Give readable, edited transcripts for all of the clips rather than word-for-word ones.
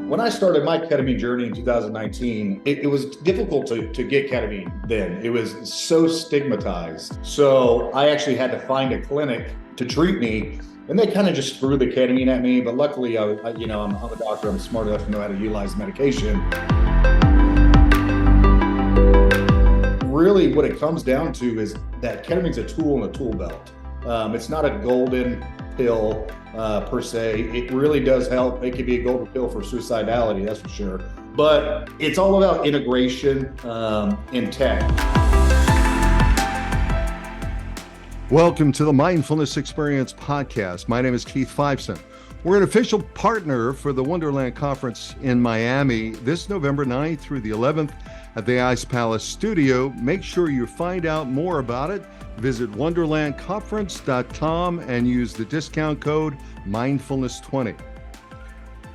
When I started my ketamine journey in 2019, it was difficult to get ketamine then. It was so stigmatized. So I actually had to find a clinic to treat me, and they kind of just threw the ketamine at me. But luckily, I'm a doctor. I'm smart enough to know how to utilize medication. Really, what it comes down to is that ketamine's a tool in a tool belt. It's not a golden pill per se. It really does help. It could be a golden pill for suicidality, that's for sure. But it's all about integration in tech. Welcome to the Mindfulness Experience Podcast. My name is Keith Fiveson. We're an official partner for the Wonderland Conference in Miami this November 9th through the 11th at the Ice Palace Studio. Make sure you find out more about it. Visit wonderlandconference.com and use the discount code Mindfulness20.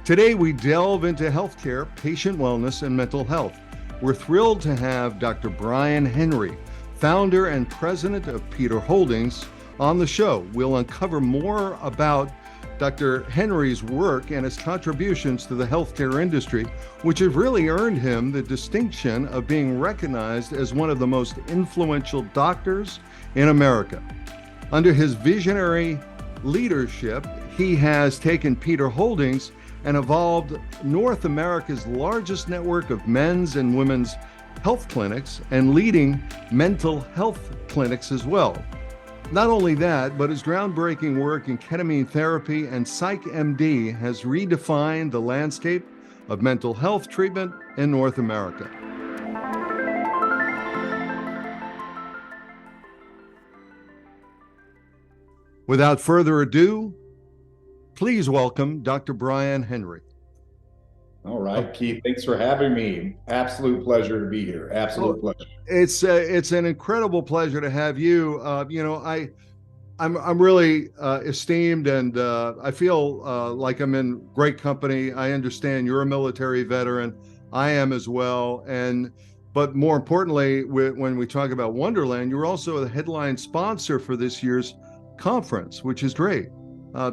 Today, we delve into healthcare, patient wellness, and mental health. We're thrilled to have Dr. Bryan Henry, founder and president of Peter Holdings, on the show. We'll uncover more about Dr. Henry's work and his contributions to the healthcare industry, which have really earned him the distinction of being recognized as one of the most influential doctors in America. Under his visionary leadership, he has taken Peter Holdings and evolved North America's largest network of men's and women's health clinics and leading mental health clinics as well. Not only that, but his groundbreaking work in ketamine therapy and PsychMD has redefined the landscape of mental health treatment in North America. Without further ado, please welcome Dr. Bryan Henry. All right, Keith, thanks for having me. Absolute pleasure to be here. Absolute pleasure. It's an incredible pleasure to have you. I'm really esteemed, and I feel like I'm in great company. I understand you're a military veteran. I am as well. But more importantly, when we talk about Wonderland, you're also the headline sponsor for this year's conference, which is great.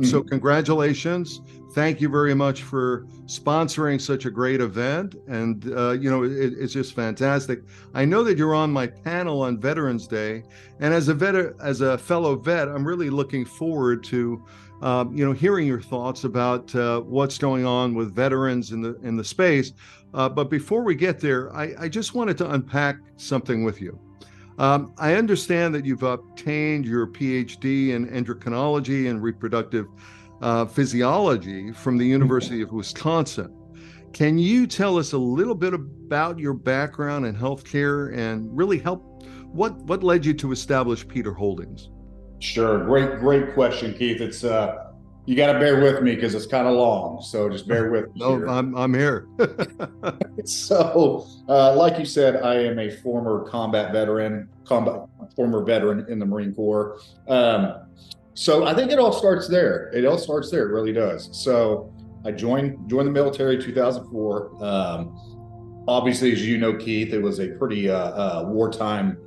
So congratulations. Thank you very much for sponsoring such a great event. And, it's just fantastic. I know that you're on my panel on Veterans Day. And as a fellow vet, I'm really looking forward to, hearing your thoughts about what's going on with veterans in the space. But before we get there, I just wanted to unpack something with you. I understand that you've obtained your PhD in endocrinology and reproductive physiology from the University of Wisconsin. Can you tell us a little bit about your background in healthcare and really what led you to establish Peter Holdings? Sure. Great question, Keith. It's you got to bear with me because it's kind of long, so just bear with me. No, here. I'm here. So, like you said, I am a former combat veteran in the Marine Corps. So I think it all starts there. It really does. So I joined the military in 2004. Obviously, as you know, Keith, it was a pretty wartime,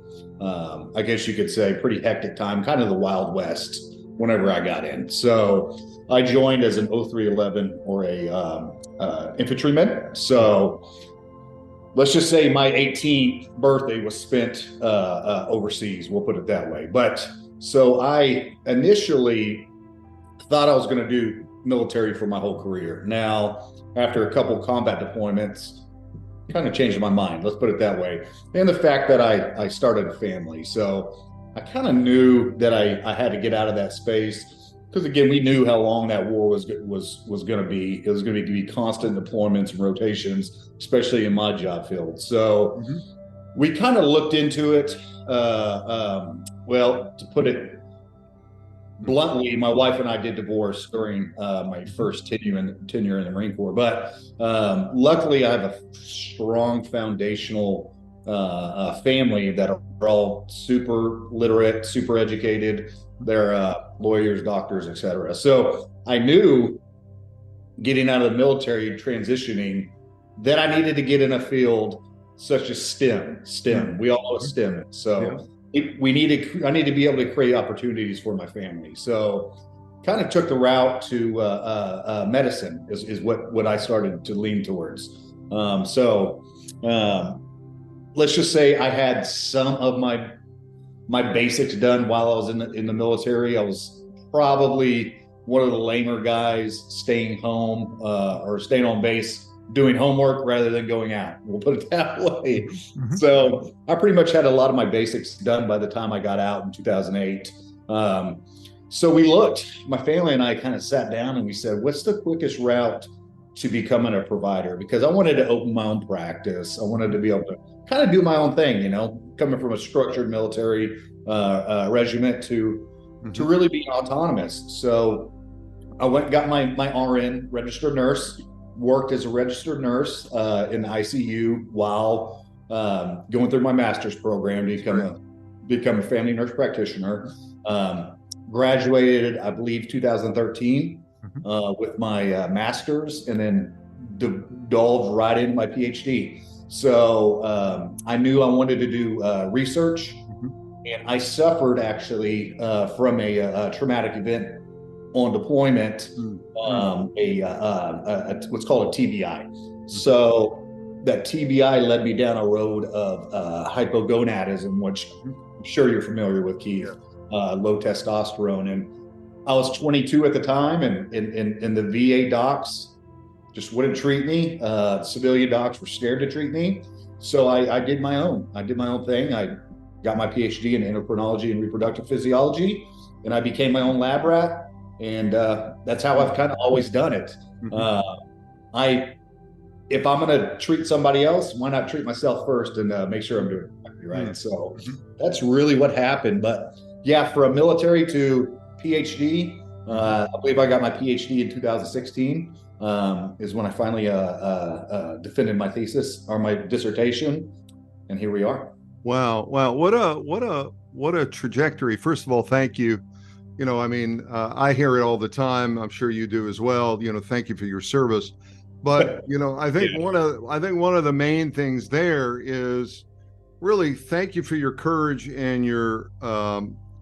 I guess you could say, pretty hectic time, kind of the Wild West whenever I got in. So I joined as an 03E100 or a infantryman. So let's just say my 18th birthday was spent overseas. We'll put it that way. But so I initially thought I was going to do military for my whole career. Now, after a couple combat deployments, kind of changed my mind. Let's put it that way. And the fact that I started a family. So I kind of knew that I had to get out of that space because, again, we knew how long that war was going to be. It was going to be constant deployments and rotations, especially in my job field. So we kind of looked into it. Well, to put it bluntly, my wife and I did divorce during my first tenure in the Marine Corps. But luckily, I have a strong foundational family that are all super literate, super educated. They're lawyers, doctors, etc. So I knew getting out of the military, transitioning, that I needed to get in a field such as STEM. We all know what STEM is. So I need to be able to create opportunities for my family. So kind of took the route to medicine is what I started to lean towards. Let's just say I had some of my basics done while I was in the military. I was probably one of the lamer guys staying home or staying on base doing homework rather than going out. We'll put it that way. Mm-hmm. So I pretty much had a lot of my basics done by the time I got out in 2008. So we looked, my family and I kind of sat down and we said, what's the quickest route to becoming a provider? Because I wanted to open my own practice. I wanted to be able to kind of do my own thing, coming from a structured military regiment to really being autonomous. So I went and got my RN, registered nurse, worked as a registered nurse in the ICU while going through my master's program to become a family nurse practitioner. Graduated, I believe, 2013 with my master's, and then delved right into my PhD. So I knew I wanted to do research, and I suffered actually from a traumatic event on deployment, what's called a TBI. So that TBI led me down a road of hypogonadism, which I'm sure you're familiar with, Keith, low testosterone. And I was 22 at the time, and the VA docs just wouldn't treat me. Civilian docs were scared to treat me. So I did my own. I did my own thing. I got my PhD in endocrinology and reproductive physiology, and I became my own lab rat. And that's how I've kind of always done it. If I'm going to treat somebody else, why not treat myself first and make sure I'm doing it right? So that's really what happened. But yeah, from military to PhD, I believe I got my PhD in 2016 is when I finally defended my thesis or my dissertation, and here we are. Wow! What a trajectory! First of all, thank you. I hear it all the time. I'm sure you do as well. Thank you for your service. But I think one of the main things there is really thank you for your courage and your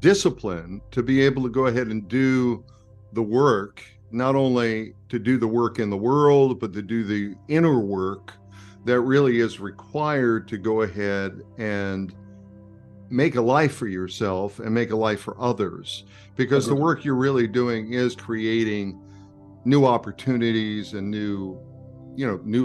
discipline to be able to go ahead and do the work, not only to do the work in the world, but to do the inner work that really is required to go ahead and make a life for yourself and make a life for others, because the work you're really doing is creating new opportunities and new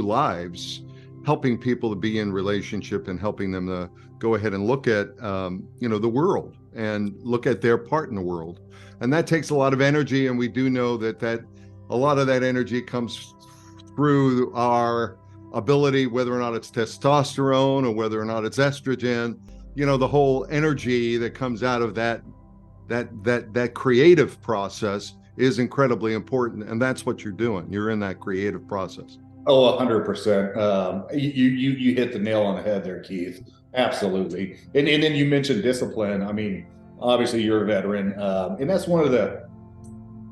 lives, helping people to be in relationship and helping them to go ahead and look at, the world and look at their part in the world. And that takes a lot of energy. And we do know that a lot of that energy comes through our ability, whether or not it's testosterone or whether or not it's estrogen, the whole energy that comes out of that creative process is incredibly important. And that's what you're doing. You're in that creative process. Oh, 100%. You hit the nail on the head there, Keith. Absolutely. And then you mentioned discipline. I mean, obviously you're a veteran. And that's one of the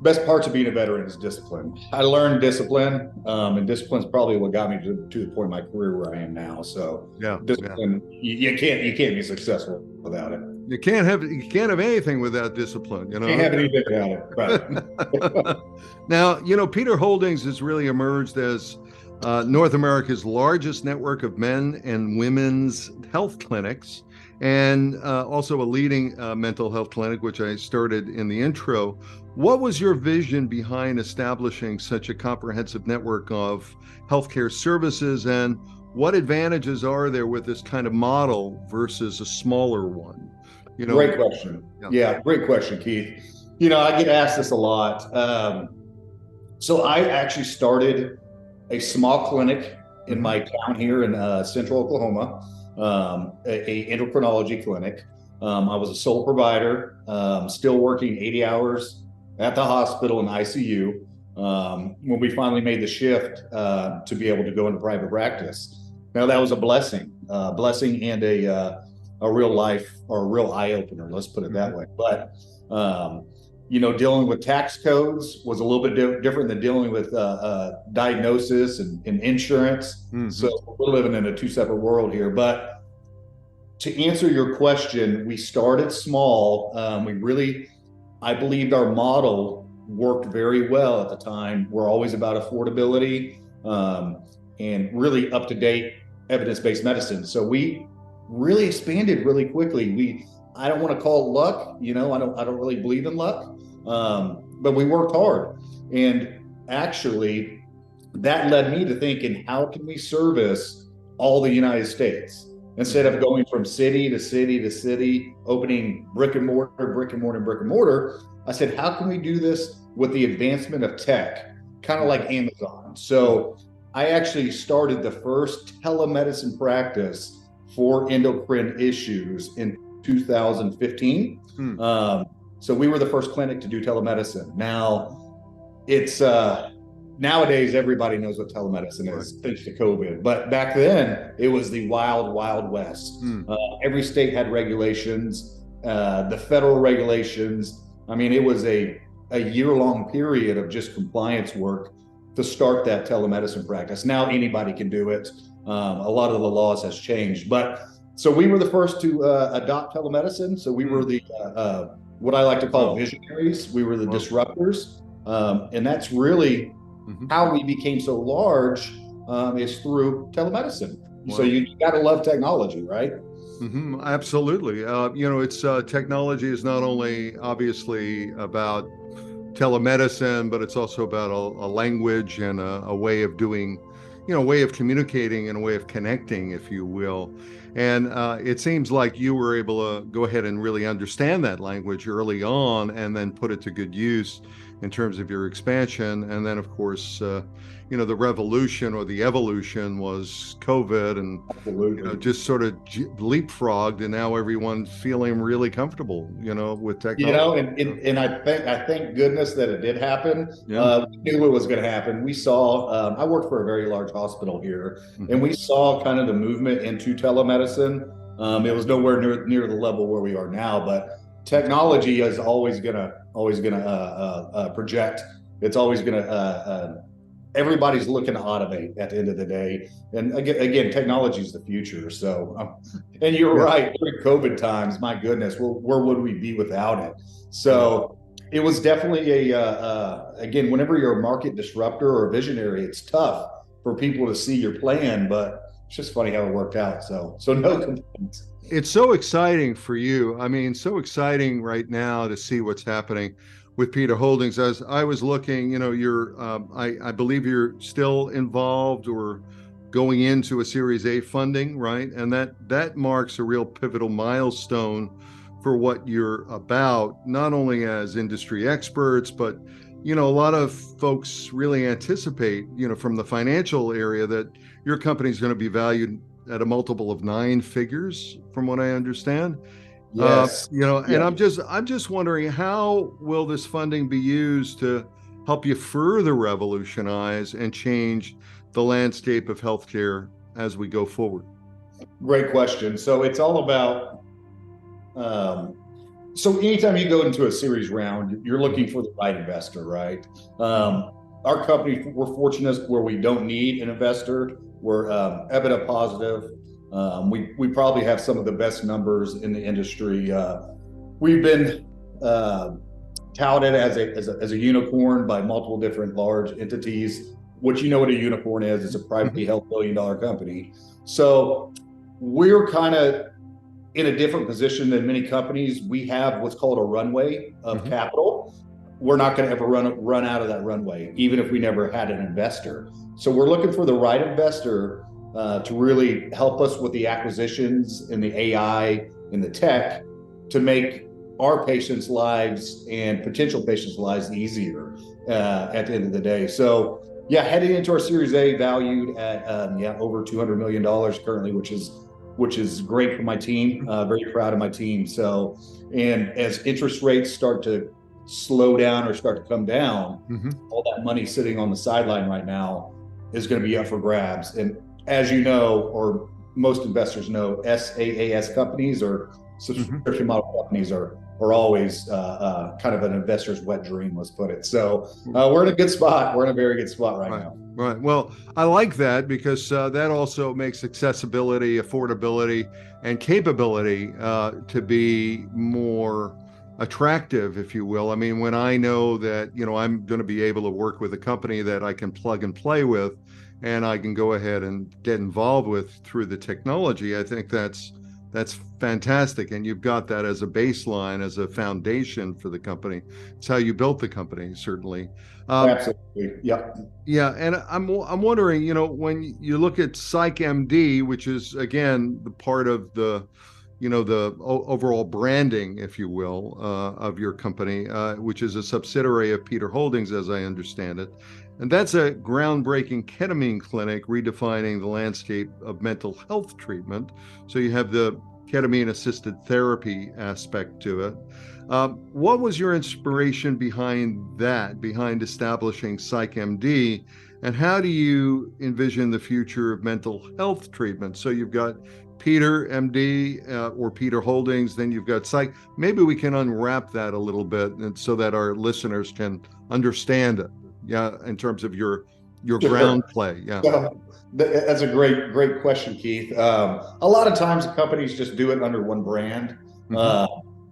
best parts of being a veteran is discipline. I learned discipline, and discipline's probably what got me to the point in my career where I am now. So discipline, you can't be successful without it. You can't have anything without discipline. Can't have anything without it. Right. Now, Peter Holdings has really emerged as North America's largest network of men and women's health clinics, and also a leading mental health clinic, which I started in the intro. What was your vision behind establishing such a comprehensive network of healthcare services, and what advantages are there with this kind of model versus a smaller one? Great question. Yeah, great question, Keith. I get asked this a lot. So I actually started a small clinic in my town here in central Oklahoma, a endocrinology clinic. I was a sole provider, still working 80 hours at the hospital in ICU when we finally made the shift to be able to go into private practice. Now that was a blessing and a real life or a real eye opener. Let's put it that way. But dealing with tax codes was a little bit different than dealing with diagnosis and insurance. So we're living in a two separate world here. But to answer your question, we started small. I believed our model worked very well at the time were always about affordability and really up-to-date evidence-based medicine. So we really expanded really quickly. I don't want to call it luck, I don't really believe in luck, but we worked hard. And actually, that led me to thinking, how can we service all the United States? Instead of going from city to city to city, opening brick and mortar, I said, how can we do this with the advancement of tech, kind of like Amazon? So I actually started the first telemedicine practice for endocrine issues in 2015. So we were the first clinic to do telemedicine. Now it's nowadays everybody knows what telemedicine is, thanks to COVID. But back then it was the wild west. Every state had regulations, the federal regulations. I mean, it was a year-long period of just compliance work to start that telemedicine practice. Now anybody can do it. A lot of the laws has changed, but so we were the first to adopt telemedicine. So we were the what I like to call visionaries. We were the disruptors, and that's really how we became so large, is through telemedicine. So you got to love technology, right? Absolutely. It's technology is not only obviously about telemedicine, but it's also about a language and a way of doing, a way of communicating and a way of connecting, if you will. And it seems like you were able to go ahead and really understand that language early on and then put it to good use in terms of your expansion. And then, of course, the revolution or the evolution was COVID, and just sort of leapfrogged, and now everyone's feeling really comfortable, with technology. And I thank goodness that it did happen. We knew it was going to happen. We saw, I worked for a very large hospital here, and we saw kind of the movement into telemedicine. It was nowhere near the level where we are now, but technology is always gonna project. It's always gonna everybody's looking to automate at the end of the day. And again, technology is the future. So, and you're right, during COVID times, my goodness, where would we be without it? So it was definitely again, whenever you're a market disruptor or a visionary, it's tough for people to see your plan, but it's just funny how it worked out. So no complaints. It's so exciting for you. I mean, so exciting right now to see what's happening with Peter Holdings. As I was looking, you're, I believe you're still involved or going into a Series A funding, right? And that marks a real pivotal milestone for what you're about, not only as industry experts, but, a lot of folks really anticipate, from the financial area that your company is going to be valued at a multiple of 9 figures, from what I understand. Yes. And I'm just wondering, how will this funding be used to help you further revolutionize and change the landscape of healthcare as we go forward? Great question. So it's all about, so anytime you go into a series round, you're looking for the right investor, right? Our company, we're fortunate where we don't need an investor. We're EBITDA positive. We probably have some of the best numbers in the industry. We've been touted as a unicorn by multiple different large entities. What a unicorn is, it's a privately held billion-dollar company. So we're kind of in a different position than many companies. We have what's called a runway of capital. We're not going to ever run out of that runway, even if we never had an investor. So we're looking for the right investor to really help us with the acquisitions and the AI and the tech to make our patients' lives and potential patients' lives easier at the end of the day. So heading into our Series A, valued at over $200 million currently, which is great for my team. Very proud of my team. So, and as interest rates start to slow down or start to come down, all that money sitting on the sideline right now is going to be up for grabs. And as you know, or most investors know, SaaS companies or subscription model companies are always kind of an investor's wet dream, let's put it. So we're in a good spot. We're in a very good spot right now. Right. Well, I like that because that also makes accessibility, affordability, and capability to be more attractive, if you will. I mean, when I know that, I'm going to be able to work with a company that I can plug and play with, and I can go ahead and get involved with through the technology, I think that's fantastic. And you've got that as a baseline, as a foundation for the company. It's how you built the company, certainly. Absolutely. Yeah. Yeah, and I'm wondering, when you look at PsychMD, which is again the part of the overall branding, if you will, of your company, which is a subsidiary of Peter Holdings, as I understand it. And that's a groundbreaking ketamine clinic redefining the landscape of mental health treatment. So you have the ketamine-assisted therapy aspect to it. What was your inspiration behind establishing PsychMD? And how do you envision the future of mental health treatment? So you've got Peter MD or Peter Holdings, then you've got Psych. Maybe we can unwrap that a little bit, and so that our listeners can understand it. Yeah, in terms of your ground play. Yeah. So, that's a great question, Keith. A lot of times companies just do it under one brand.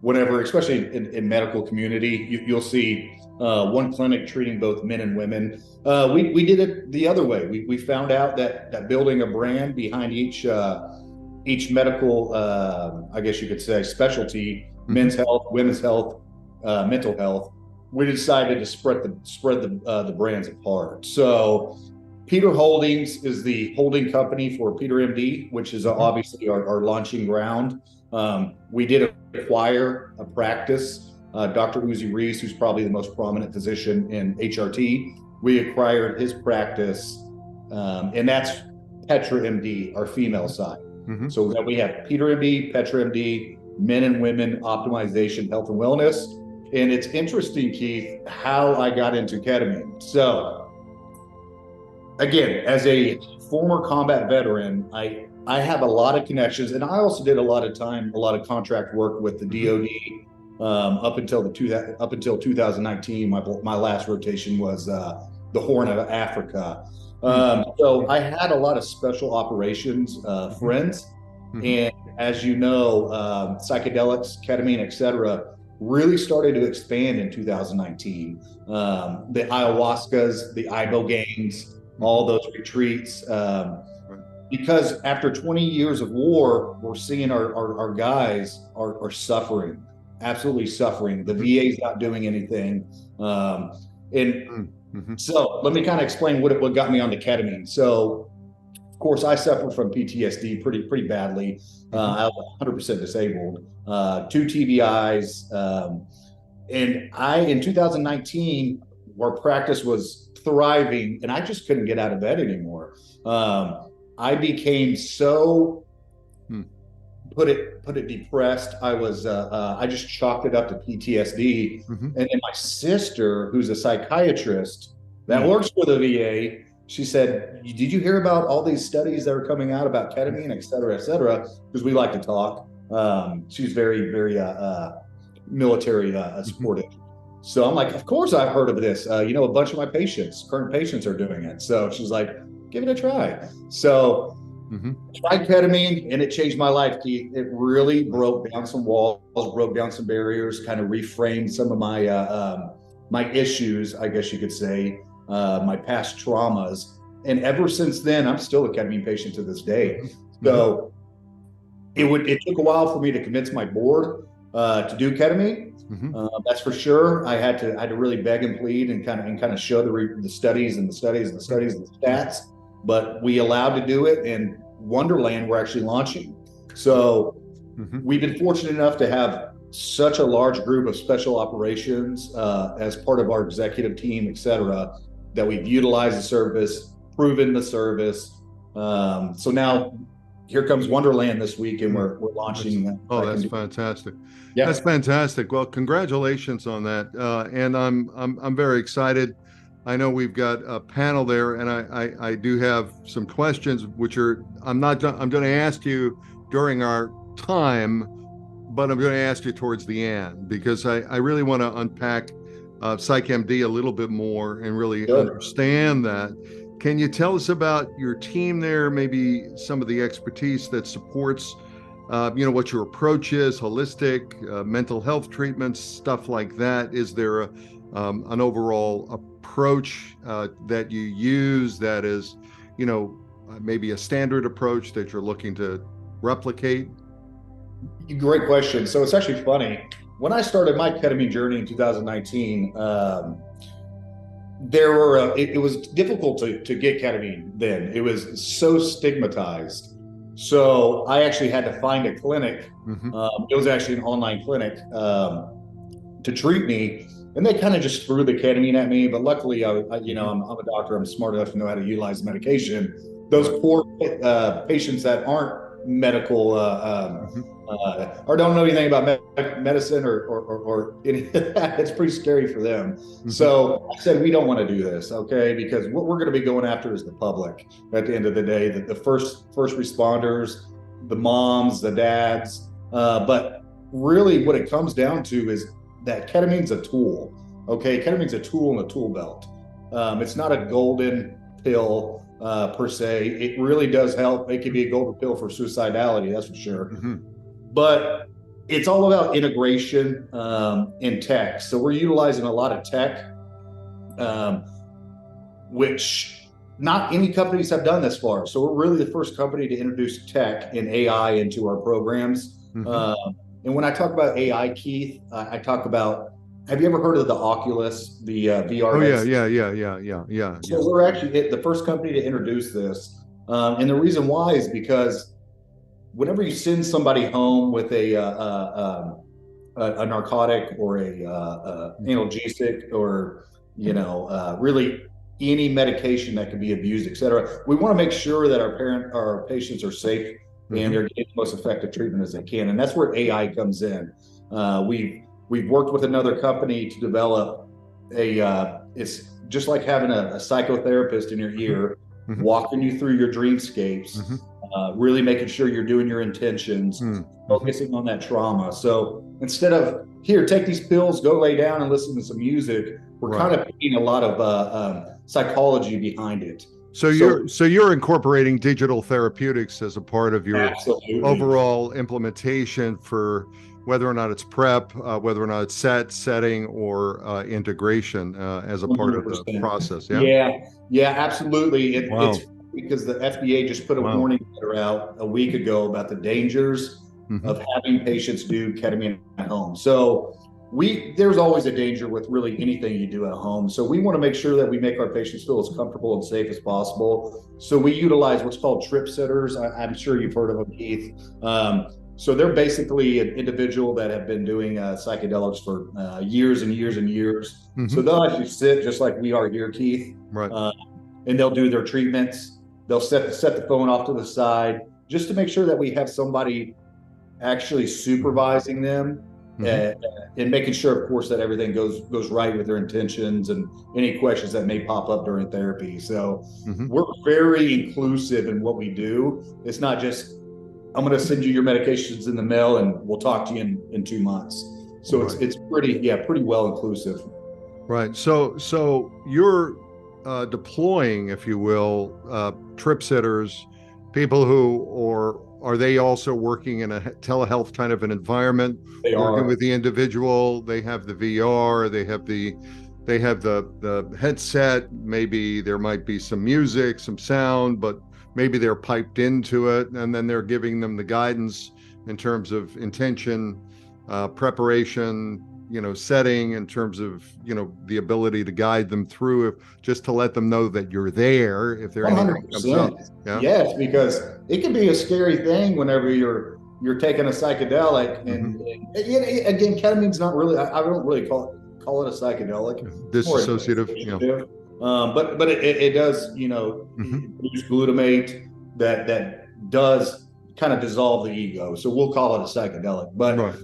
Whenever, especially in medical community, you'll see one clinic treating both men and women. We did it the other way. We found out that building a brand behind each medical, I guess you could say, specialty, men's health, women's health, mental health, we decided to spread the brands apart. So Peter Holdings is the holding company for Peter MD, which is obviously our launching ground. We did acquire a practice, Dr. Uzi Reese, who's probably the most prominent physician in HRT. We acquired his practice, and that's Petra MD, our female side. So that we have Peter MD, Petra MD, men and women optimization, health and wellness. And it's interesting, Keith, how I got into ketamine. So again, as a former combat veteran, I have a lot of connections, and I also did a lot of contract work with the DoD up until 2019. My last rotation was the Horn of Africa. So I had a lot of special operations friends, and as you know, psychedelics, ketamine, etc., really started to expand in 2019. The ayahuascas, the ibogaines, all those retreats. Because after 20 years of war, we're seeing our guys are suffering, absolutely suffering. The VA's not doing anything. So let me kind of explain what got me onto ketamine. So, of course, I suffered from PTSD pretty badly. I was 100% disabled, 2 TBIs. And in 2019, our practice was thriving, and I just couldn't get out of bed anymore. I became so put it depressed. I just chalked it up to PTSD. And then my sister, who's a psychiatrist that works for the VA, she said, "Did you hear about all these studies that are coming out about ketamine, et cetera, because we like to talk." She's very, very military supportive. So I'm like, of course I've heard of this. A bunch of my current patients are doing it. So she's like, give it a try. So I tried ketamine, and it changed my life, Keith. It really broke down some walls, broke down some barriers, kind of reframed some of my issues, I guess you could say, my past traumas. And ever since then, I'm still a ketamine patient to this day. So it took a while for me to convince my board to do ketamine. That's for sure. I had to really beg and plead and kind of show the studies and the stats. But we allowed to do it, and Wonderland we're actually launching. So we've been fortunate enough to have such a large group of special operations as part of our executive team, et cetera, that we've utilized the service, proven the service. So now here comes Wonderland this week, and we're launching. That's fantastic. Yeah, that's fantastic. Well, congratulations on that. And I'm very excited. I know we've got a panel there, and I do have some questions, which I'm going to ask you during our time, but I'm going to ask you towards the end, because I really want to unpack PsychMD a little bit more and really understand that. Can you tell us about your team there, maybe some of the expertise that supports what your approach is, holistic, mental health treatments, stuff like that? Is there an overall approach that you use that is, maybe a standard approach that you're looking to replicate? Great question. So it's actually funny. When I started my ketamine journey in 2019, it was difficult to get ketamine then. It was so stigmatized. So I actually had to find a clinic. It was actually an online clinic to treat me. And they kind of just threw the ketamine at me. But luckily, I'm a doctor. I'm smart enough to know how to utilize medication. Those poor patients that aren't medical or don't know anything about medicine or any of that, it's pretty scary for them. So I said, we don't want to do this, okay? Because what we're going to be going after is the public at the end of the day, the first responders, the moms, the dads. But really what it comes down to is that ketamine's a tool, okay? Ketamine's a tool in the tool belt. It's not a golden pill per se. It really does help. It can be a golden pill for suicidality, that's for sure. But it's all about integration in tech. So we're utilizing a lot of tech, which not any companies have done this far. So we're really the first company to introduce tech and AI into our programs. And when I talk about AI, Keith, I talk about, have you ever heard of the Oculus, the VR? Oh, yeah. So we're actually the first company to introduce this. And the reason why is because whenever you send somebody home with a narcotic or a analgesic or, really any medication that can be abused, et cetera, we want to make sure that our patients are safe and they're getting the most effective treatment as they can. And that's where AI comes in. We've worked with another company to develop it's just like having a psychotherapist in your ear, walking you through your dreamscapes, really making sure you're doing your intentions, focusing on that trauma. So instead of, here, take these pills, go lay down and listen to some music, we're kind of putting a lot of psychology behind it. So you're incorporating digital therapeutics as a part of your overall implementation for whether or not it's prep, whether or not it's setting, or integration as a part of the process. Yeah, absolutely. It's because the FDA just put a warning letter out a week ago about the dangers of having patients do ketamine at home. So there's always a danger with really anything you do at home. So we want to make sure that we make our patients feel as comfortable and safe as possible. So we utilize what's called trip sitters. I'm sure you've heard of them, Keith. So they're basically an individual that have been doing psychedelics for years and years and years. So they'll actually sit just like we are here, Keith, and they'll do their treatments. They'll set the phone off to the side just to make sure that we have somebody actually supervising them and making sure, of course, that everything goes right with their intentions and any questions that may pop up during therapy. So we're very inclusive in what we do. It's not just, I'm going to send you your medications in the mail and we'll talk to you in 2 months. So it's pretty well inclusive. Right. So you're deploying, if you will, trip sitters, people who are they also working in a telehealth kind of an environment? They working are with the individual. They have the VR. They have the headset. Maybe there might be some music, some sound, but maybe they're piped into it, and then they're giving them the guidance in terms of intention, preparation, setting, in terms of, the ability to guide them through, just to let them know that you're there if there anything comes up. Yeah? Yes, because it can be a scary thing whenever you're taking a psychedelic, and again, ketamine's not really, I don't really call it a psychedelic. Dissociative. But it does, produce glutamate that does kind of dissolve the ego. So we'll call it a psychedelic. But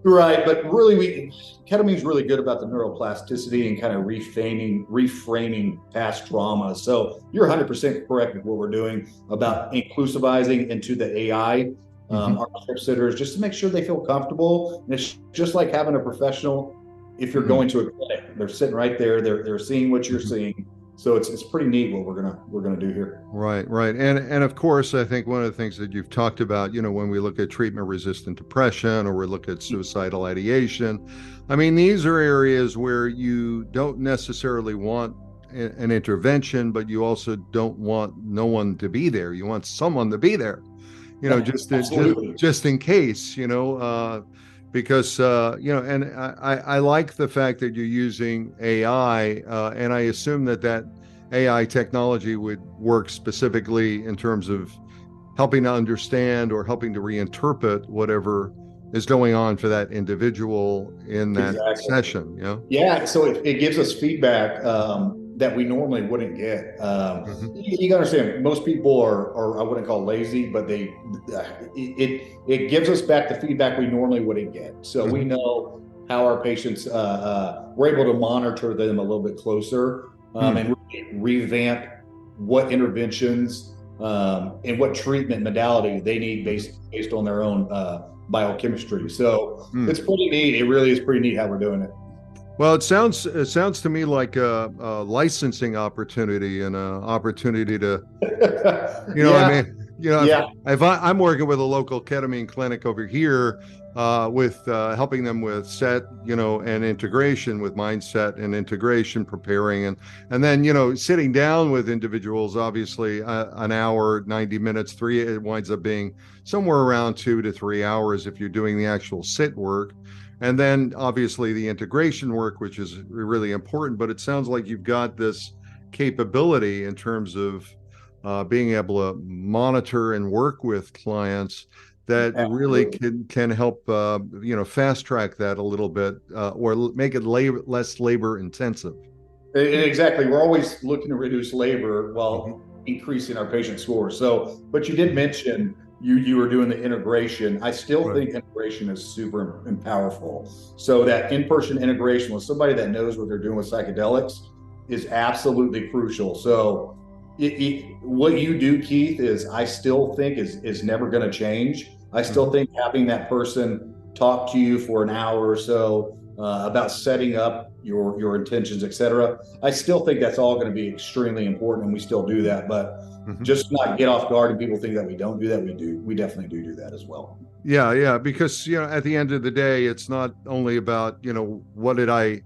but really, ketamine is really good about the neuroplasticity and kind of reframing past trauma. So you're 100% correct with what we're doing about inclusivizing into the AI, our trip sitters, just to make sure they feel comfortable. And it's just like having a professional. If you're going to a clinic, they're sitting right there, they're seeing what you're seeing, So it's pretty neat what we're gonna do here. Right, right. And of course, I think one of the things that you've talked about, when we look at treatment-resistant depression or we look at suicidal ideation, I mean, these are areas where you don't necessarily want an intervention, but you also don't want no one to be there. You want someone to be there, just in case, because and I like the fact that you're using AI, and I assume that AI technology would work specifically in terms of helping to understand or helping to reinterpret whatever is going on for that individual in that session. Yeah, so it gives us feedback that we normally wouldn't get. You gotta understand, most people are I wouldn't call lazy, but it gives us back the feedback we normally wouldn't get. So we know how our patients, we're able to monitor them a little bit closer, and really revamp what interventions and what treatment modality they need based on their own biochemistry. So it's pretty neat. It really is pretty neat how we're doing it. Well, it sounds to me like a licensing opportunity and an opportunity to, I mean, if I'm working with a local ketamine clinic over here, with helping them with set, and integration with mindset and integration, preparing, and then, sitting down with individuals, obviously an hour, 90 minutes, it winds up being somewhere around 2 to 3 hours if you're doing the actual sit work. And then obviously the integration work, which is really important, but it sounds like you've got this capability in terms of being able to monitor and work with clients that really can help, fast track that a little bit, or make it less labor intensive. Exactly. We're always looking to reduce labor while increasing our patient scores. So, but you did mention you were doing the integration. I still think integration is super and powerful. So that in-person integration with somebody that knows what they're doing with psychedelics is absolutely crucial. So what you do, Keith, is I still think is never going to change. I still think having that person talk to you for an hour or so about setting up your intentions, et cetera, I still think that's all going to be extremely important, and we still do that. But just not get off guard and people think that we don't do that. We do. We definitely do that as well. Yeah, because at the end of the day, it's not only about what did I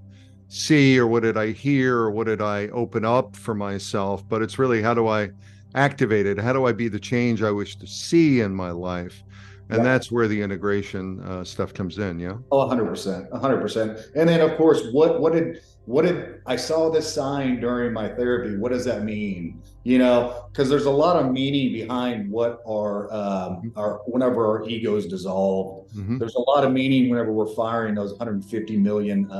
see or what did I hear or what did I open up for myself, but it's really how do I activate it? How do I be the change I wish to see in my life? And that's where the integration stuff comes in. Yeah. Oh, 100%. And then of course, what did I saw this sign during my therapy? What does that mean? Because there's a lot of meaning behind what our whenever our egos dissolve. There's a lot of meaning whenever we're firing those 150 million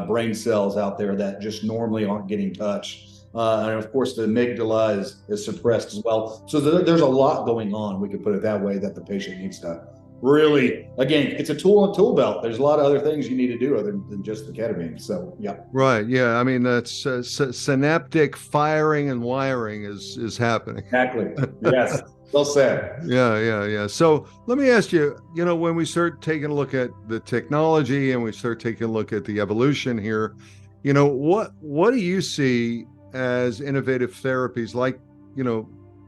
brain cells out there that just normally aren't getting touched. And of course, the amygdala is suppressed as well. So there's a lot going on, we could put it that way, that the patient needs to really, again, it's a tool in the tool belt. There's a lot of other things you need to do other than just the ketamine. So, yeah. Right. Yeah. I mean, that's synaptic firing and wiring is happening. Exactly. Yes. Well said. Yeah. So let me ask you, when we start taking a look at the technology and we start taking a look at the evolution here, what do you see as innovative therapies like,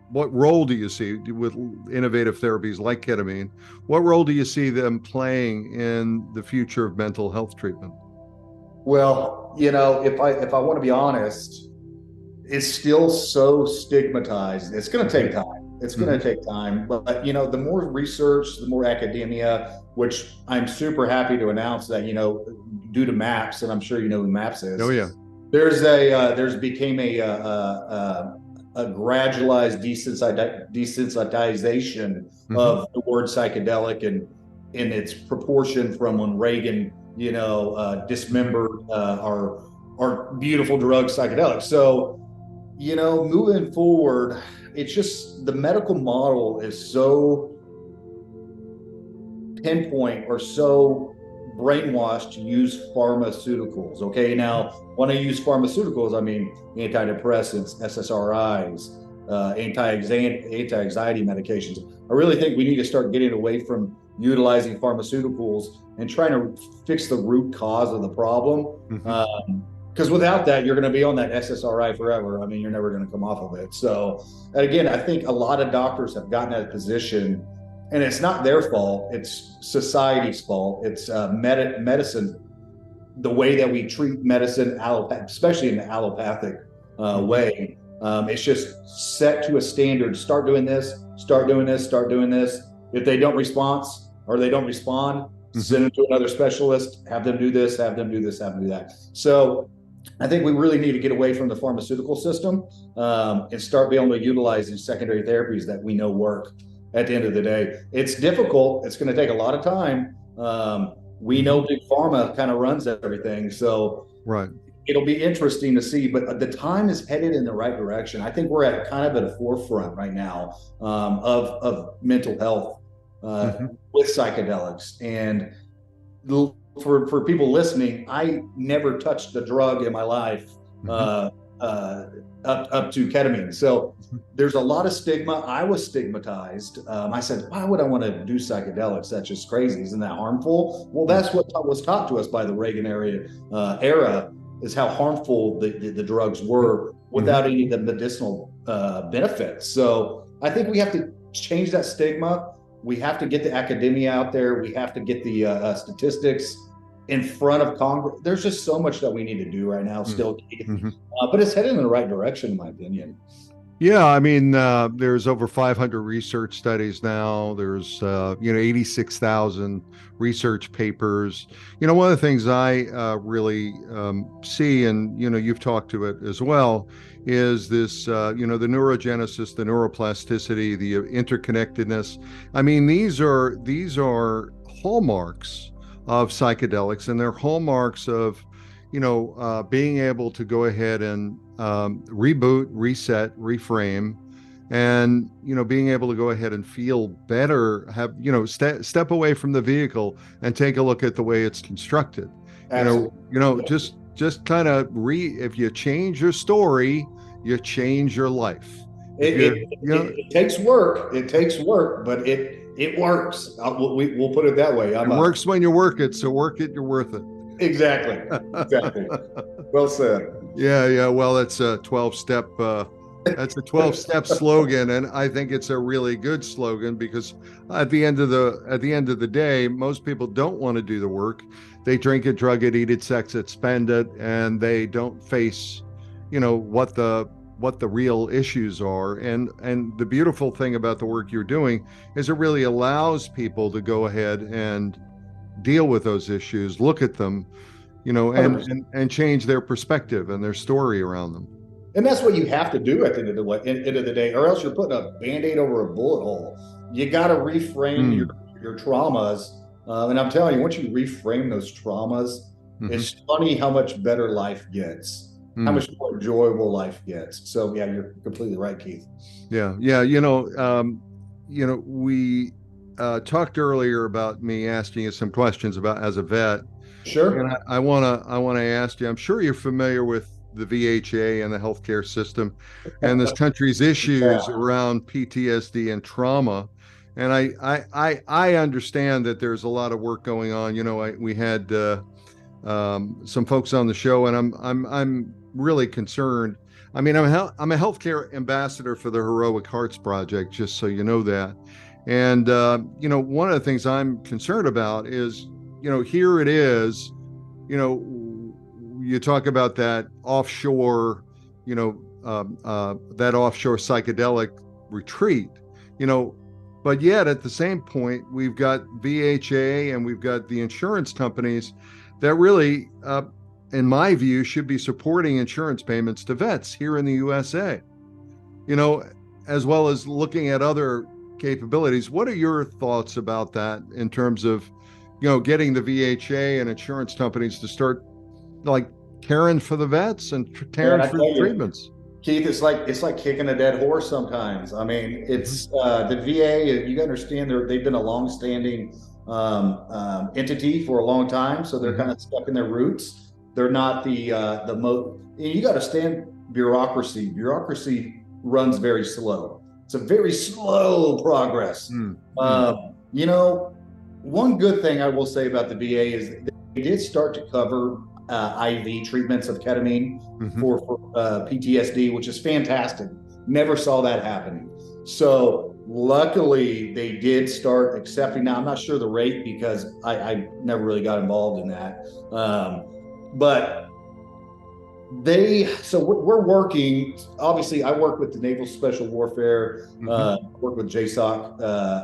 what role do you see with innovative therapies like ketamine? What role do you see them playing in the future of mental health treatment? Well, if I want to be honest, it's still so stigmatized. It's going to take time. It's going to take time. But, the more research, the more academia, which I'm super happy to announce that, due to MAPS, and I'm sure you know who MAPS is. Oh, yeah. There's became a gradualized desensitization of the word psychedelic and in its proportion from when Reagan, dismembered our beautiful drug psychedelics. So, moving forward, it's just the medical model is so pinpoint or so brainwashed to use pharmaceuticals. Okay, now when I use pharmaceuticals, I mean antidepressants, SSRIs, anti-anxiety medications. I really think we need to start getting away from utilizing pharmaceuticals and trying to fix the root cause of the problem. Because without that, you're going to be on that SSRI forever. I mean, you're never going to come off of it. So, again, I think a lot of doctors have gotten that position, and it's not their fault. It's society's fault. It's medicine, the way that we treat medicine, especially in the allopathic way. It's just set to a standard. Start doing this, start doing this, start doing this. If they don't respond, send them to another specialist, have them do this, have them do this, have them do that. So I think we really need to get away from the pharmaceutical system and start being able to utilize these secondary therapies that we know work at the end of the day. It's difficult. It's going to take a lot of time. We know big pharma kind of runs everything. So right. It'll be interesting to see, but the time is headed in the right direction. I think we're at kind of at a forefront right now of mental health with psychedelics. And for people listening, I never touched a drug in my life up to ketamine. So there's a lot of stigma. I was stigmatized. I said, why would I want to do psychedelics? That's just crazy. Isn't that harmful? Well, that's what was taught to us by the Reagan era, is how harmful the drugs were without any of the medicinal benefits. So I think we have to change that stigma. We have to get the academia out there. We have to get the statistics in front of Congress. There's just so much that we need to do right now still, Keith. But it's headed in the right direction, in my opinion. Yeah, I mean, there's over 500 research studies now. There's 86,000 research papers. One of the things I really see, and you've talked to it as well, is this the neurogenesis, the neuroplasticity, the interconnectedness. I mean, these are hallmarks of psychedelics, and they're hallmarks of being able to go ahead and reboot, reset, reframe, and being able to go ahead and feel better, have step away from the vehicle and take a look at the way it's constructed. Just kind of if you change your story, you change your life. It takes work. It takes work, but it works. We'll put it that way. It works when you work it, so work it, you're worth it. Exactly. Well said. Yeah. Well, that's a 12-step. That's a 12-step slogan, and I think it's a really good slogan, because at the end of the day, most people don't want to do the work. They drink it, drug it, eat it, sex it, spend it, and they don't face, what the real issues are. And the beautiful thing about the work you're doing is it really allows people to go ahead and deal with those issues, look at them, and change their perspective and their story around them. And that's what you have to do at the end of the day, or else you're putting a Band-Aid over a bullet hole. You got to reframe your traumas. And I'm telling you, once you reframe those traumas, it's funny how much better life gets, how much more enjoyable life gets. So yeah, you're completely right, Keith. Yeah. We talked earlier about me asking you some questions about as a vet. Sure. And I want to ask you, I'm sure you're familiar with the VHA and the healthcare system and this country's issues around PTSD and trauma. And I understand that there's a lot of work going on. We had some folks on the show, and I'm really concerned. I mean, I'm a healthcare ambassador for the Heroic Hearts Project, just so you know that. And one of the things I'm concerned about is, here it is, you talk about that offshore, that offshore psychedelic retreat, but yet at the same point, we've got VHA and we've got the insurance companies that really, in my view, should be supporting insurance payments to vets here in the USA, as well as looking at other capabilities. What are your thoughts about that in terms of, getting the VHA and insurance companies to start caring for the vets and caring for the treatments? Keith, it's like kicking a dead horse sometimes. I mean, it's the VA. You understand they've been a long-standing entity for a long time, so they're kind of stuck in their roots. They're not the most. You got to stand bureaucracy. Bureaucracy runs very slow. It's a very slow progress. One good thing I will say about the VA is they did start to cover IV treatments of ketamine for PTSD, which is fantastic. Never saw that happening. So luckily they did start accepting. Now I'm not sure the rate because I never really got involved in that. But we're working, obviously I work with the Naval Special Warfare, work with JSOC,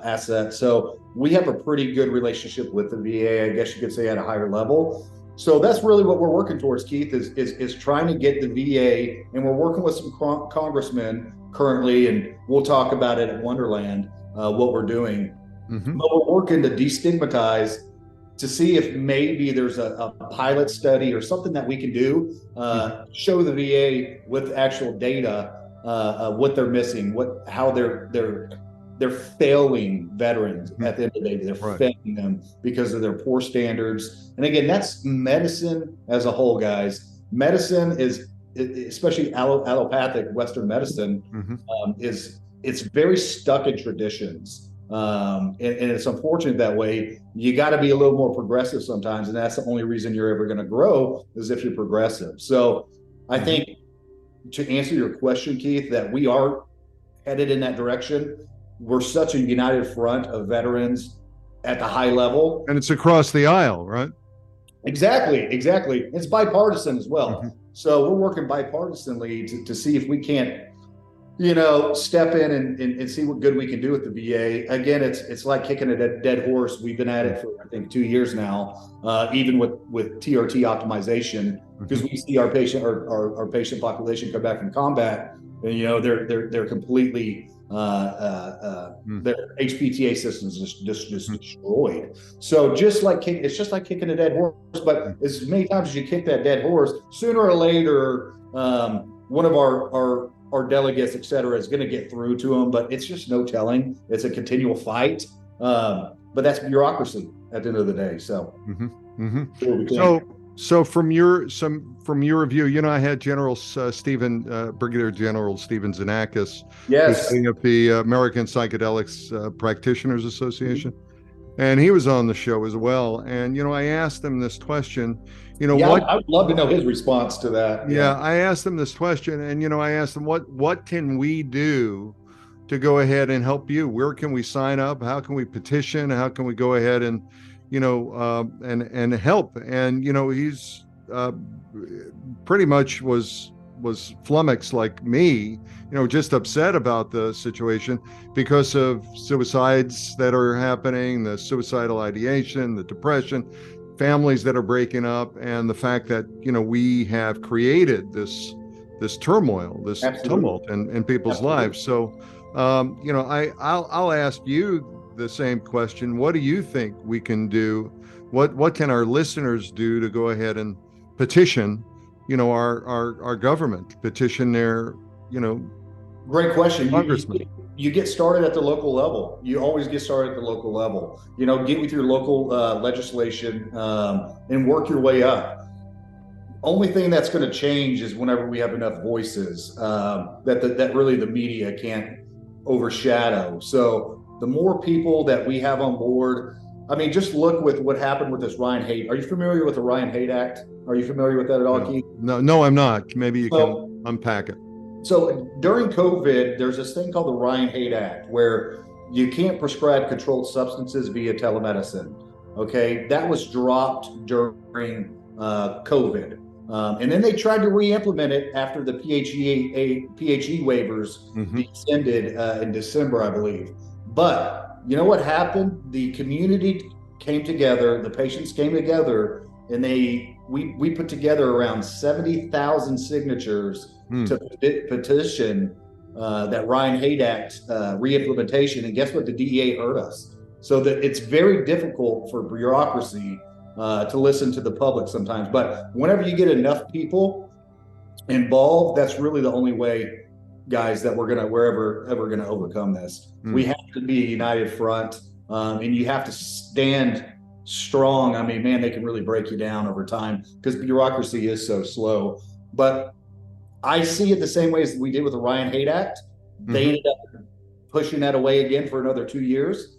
Acess. So we have a pretty good relationship with the VA, I guess you could say, at a higher level. So that's really what we're working towards, Keith, is trying to get the VA, and we're working with some congressmen currently, and we'll talk about it at Wonderland, what we're doing. But we're working to destigmatize, to see if maybe there's a pilot study or something that we can do, show the VA with actual data, what they're missing, how they're failing veterans at the end of the day. They're failing them because of their poor standards. And again, that's medicine as a whole, guys. Medicine is, especially allopathic Western medicine, it's very stuck in traditions. And it's unfortunate that way. You got to be a little more progressive sometimes, and that's the only reason you're ever going to grow, is if you're progressive. So I think, to answer your question, Keith, that we are headed in that direction. We're such a united front of veterans at the high level, and it's across the aisle, right? Exactly. It's bipartisan as well. So we're working bipartisanly to see if we can't, step in and see what good we can do with the VA. Again, it's like kicking a dead horse. We've been at it for, I think, 2 years now, even with TRT optimization, because we see our patient population come back from combat, and they're completely their HPTA systems just destroyed. So it's just like kicking a dead horse. But as many times as you kick that dead horse, sooner or later, one of our delegates, et cetera, is going to get through to them, but it's just no telling. It's a continual fight. But that's bureaucracy at the end of the day. So, so from your view, I had Brigadier General Stephen Zanakis, who's heading up the American Psychedelics Practitioners Association, and he was on the show as well. And I asked him this question. I would love to know his response to that. Yeah, I asked him this question, and I asked him, what can we do to go ahead and help you? Where can we sign up? How can we petition? How can we go ahead and and help? And he's pretty much was flummoxed like me, just upset about the situation because of suicides that are happening, the suicidal ideation, the depression, families that are breaking up, and the fact that we have created this turmoil, this tumult in people's lives. So I'll ask you the same question. What do you think we can do? What can our listeners do to go ahead and petition our government, petition their Great question. Congressman? You get started at the local level. You always get started at the local level. Get with your local legislation and work your way up. Only thing that's going to change is whenever we have enough voices that really the media can't overshadow. So the more people that we have on board, just look with what happened with this Ryan Haight. Are you familiar with the Ryan Haight Act? Are you familiar with that at all, Keith? No, I'm not. Maybe you can unpack it. So during COVID, there's this thing called the Ryan Haight Act, where you can't prescribe controlled substances via telemedicine. Okay, that was dropped during COVID. And then they tried to re-implement it after the PHE waivers descended in December, I believe. But you know what happened? The community came together, the patients came together, and we put together around 70,000 signatures to petition that Ryan Haight Act re-implementation. And guess what? The DEA heard us. So that it's very difficult for bureaucracy to listen to the public sometimes. But whenever you get enough people involved, that's really the only way, guys, that we're ever gonna overcome this. We have to be a united front, and you have to stand strong. They can really break you down over time because bureaucracy is so slow. But I see it the same way as we did with the Ryan Haight Act. They ended up pushing that away again for another 2 years.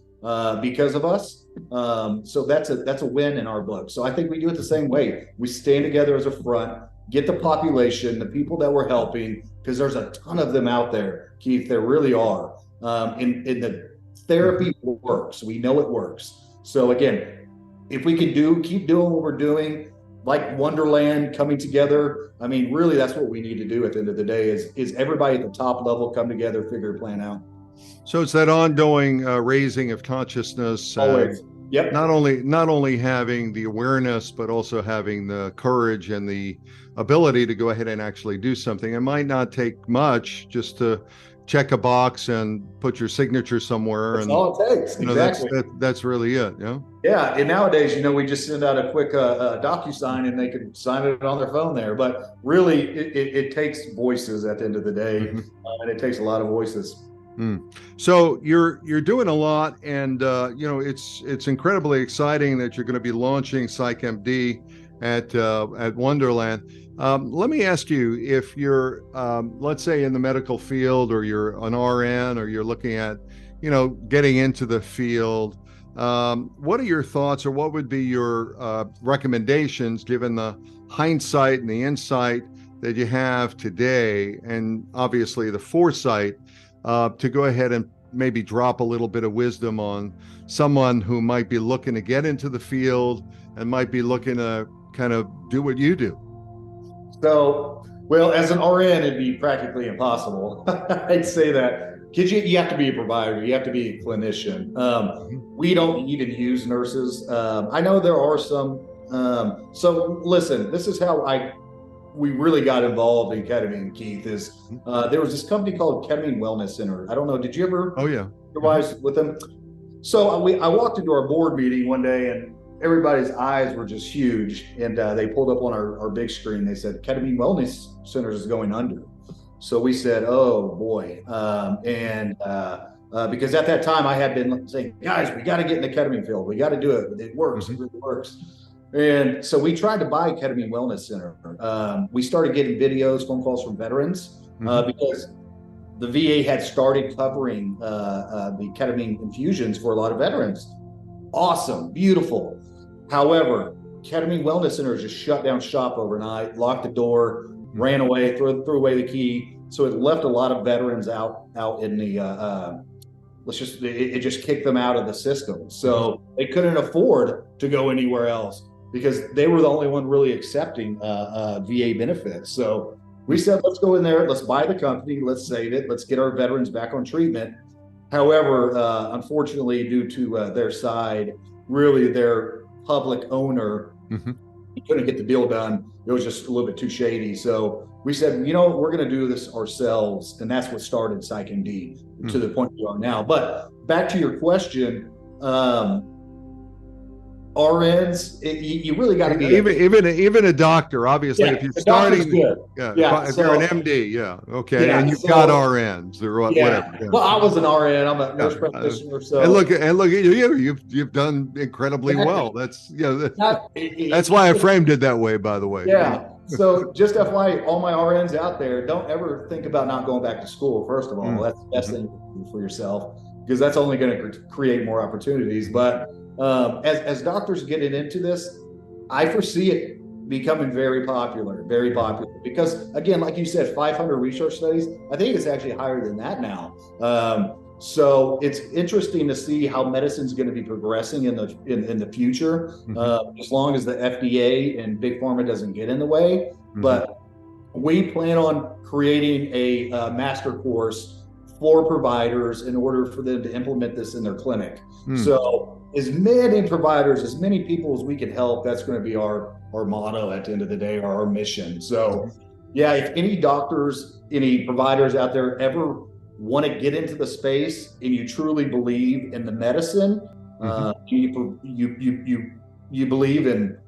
because of us. So that's a win in our book. So I think we do it the same way. We stand together as a front, get the population, the people that we're helping, because there's a ton of them out there, Keith. There really are. In the therapy works. We know it works. So again, if we can keep doing what we're doing, like Wonderland coming together. I mean, really, that's what we need to do at the end of the day is everybody at the top level come together, figure a plan out. So it's that ongoing raising of consciousness. Always. Yep. Not only having the awareness, but also having the courage and the ability to go ahead and actually do something. It might not take much, just to check a box and put your signature somewhere. That's all it takes. Exactly. That's really it. Yeah. Yeah. And nowadays, we just send out a quick DocuSign and they can sign it on their phone there. But really, it takes voices at the end of the day, and it takes a lot of voices. So you're doing a lot, and it's incredibly exciting that you're going to be launching PsychMD at Wonderland. Let me ask you, if you're let's say in the medical field, or you're an RN, or you're looking at getting into the field, what are your thoughts, or what would be your recommendations, given the hindsight and the insight that you have today, and obviously the foresight, to go ahead and maybe drop a little bit of wisdom on someone who might be looking to get into the field and might be looking to kind of do what you do? So, well, as an RN, it'd be practically impossible. I'd say that, because you have to be a provider, you have to be a clinician. We don't even use nurses. I know there are some. So listen, this is how we really got involved in ketamine, Keith, is there was this company called Ketamine Wellness Center. I don't know, did you ever? Oh, yeah. Supervise with them? So I walked into our board meeting one day, and everybody's eyes were just huge. And they pulled up on our big screen. They said, Ketamine Wellness Center is going under. So we said, oh, boy. Because at that time, I had been saying, guys, we got to get in the ketamine field. We got to do it. It works. It really works. And so we tried to buy Ketamine Wellness Center. We started getting videos, phone calls from veterans, because the VA had started covering the ketamine infusions for a lot of veterans. Awesome, beautiful. However, Ketamine Wellness Center just shut down shop overnight, locked the door, ran away, threw away the key. So it left a lot of veterans out in the it just kicked them out of the system. So they couldn't afford to go anywhere else, because they were the only one really accepting VA benefits. So we said, let's go in there, let's buy the company, let's save it, let's get our veterans back on treatment. However, unfortunately, due to their side, really their public owner, he couldn't get the deal done. It was just a little bit too shady. So we said, we're going to do this ourselves. And that's what started PsychMD to the point we are now. But back to your question, RNs, you really got to be even a doctor, obviously. If you're starting, if you're an MD, okay, and you've got RNs or whatever. Yeah. Well, I was an RN. I'm a nurse practitioner. So and look at you. You've done incredibly well. That's that's why I framed it that way, by the way. Yeah. So just FYI, all my RNs out there, don't ever think about not going back to school. First of all, that's the best thing to do for yourself, because that's only going to create more opportunities. But as doctors getting into this, I foresee it becoming very popular, because again, like you said, 500 research studies, I think it's actually higher than that now. So it's interesting to see how medicine's going to be progressing in the future, as long as the FDA and big pharma doesn't get in the way. But we plan on creating a master course for providers in order for them to implement this in their clinic. So as many providers, as many people as we can help, that's going to be our motto at the end of the day, or our mission. So yeah, if any doctors, any providers out there ever want to get into the space and you truly believe in the medicine, you believe in,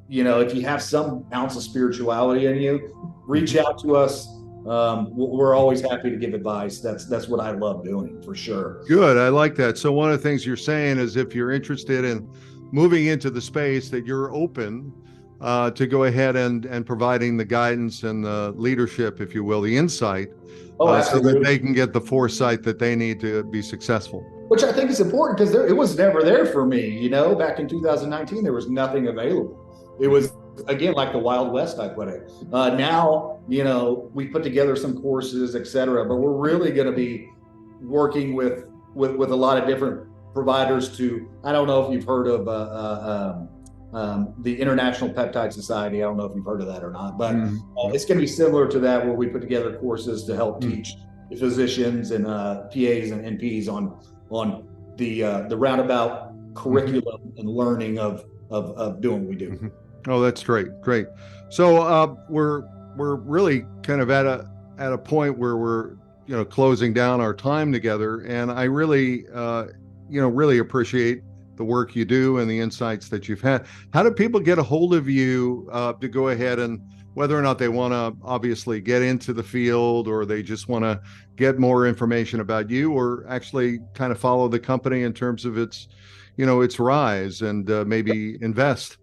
if you have some ounce of spirituality in you, reach out to us. We're always happy to give advice. That's what I love doing, for sure. Good. I like that. So one of the things you're saying is, if you're interested in moving into the space, that you're open to go ahead and providing the guidance and the leadership, if you will, the insight, so that they can get the foresight that they need to be successful. Which I think is important because it was never there for me. Back in 2019, there was nothing available. It was, again, like the Wild West, I put it. Now, we put together some courses, et cetera, but we're really going to be working with a lot of different providers I don't know if you've heard of the International Peptide Society. I don't know if you've heard of that or not, but it's going to be similar to that, where we put together courses to help teach the physicians and PAs and NPs on the roundabout curriculum and learning of doing what we do. Oh, that's great. So we're really kind of at a point where we're closing down our time together, and I really really appreciate the work you do and the insights that you've had. How do people get a hold of you to go ahead, and whether or not they want to obviously get into the field, or they just want to get more information about you, or actually kind of follow the company in terms of its rise and maybe invest?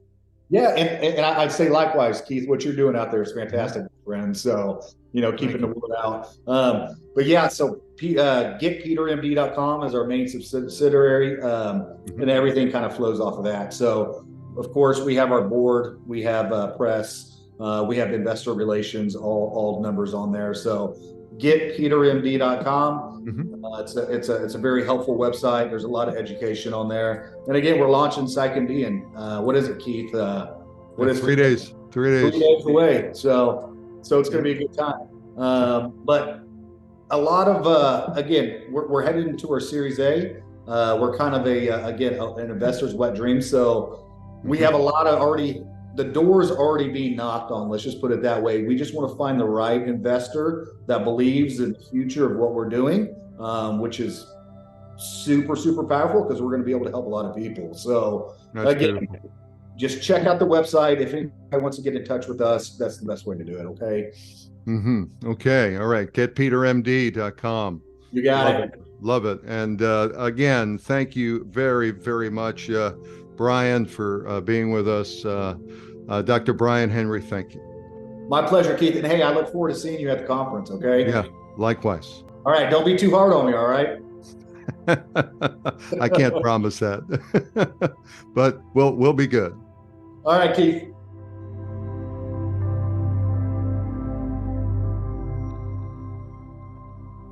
Yeah, and I'd say likewise, Keith, what you're doing out there is fantastic, friend. So, keeping the word out. But yeah, so getpetermd.com is our main subsidiary, and everything kind of flows off of that. So, of course, we have our board, we have press, we have investor relations, all numbers on there. So, getpetermd.com. It's a very helpful website. There's a lot of education on there. And again, we're launching PsychMD in what is it, Keith? What is 3 days? 3 days. 3 days away. So it's going to be a good time. But a lot of again, we're headed into our Series A. We're kind of an investor's wet dream. So we have a lot of the door's already being knocked on. Let's just put it that way. We just want to find the right investor that believes in the future of what we're doing, which is super, super powerful, because we're going to be able to help a lot of people. So again, just check out the website. If anybody wants to get in touch with us, that's the best way to do it. Okay. Okay. All right. Getpetermd.com. You got it. Love it. And again, thank you very, very much, Bryan, for being with us. Dr. Bryan Henry, thank you. My pleasure, Keith. And hey, I look forward to seeing you at the conference, okay? Yeah, likewise. All right, don't be too hard on me, all right? I can't promise that, but we'll be good. All right, Keith.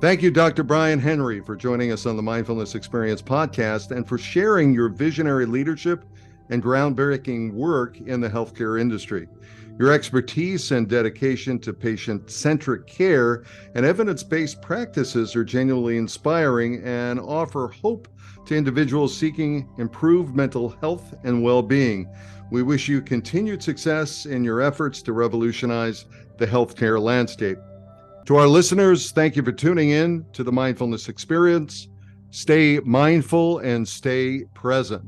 Thank you, Dr. Bryan Henry, for joining us on the Mindfulness Experience Podcast and for sharing your visionary leadership and groundbreaking work in the healthcare industry. Your expertise and dedication to patient-centric care and evidence-based practices are genuinely inspiring and offer hope to individuals seeking improved mental health and well-being. We wish you continued success in your efforts to revolutionize the healthcare landscape. To our listeners, thank you for tuning in to the Mindfulness Experience. Stay mindful and stay present.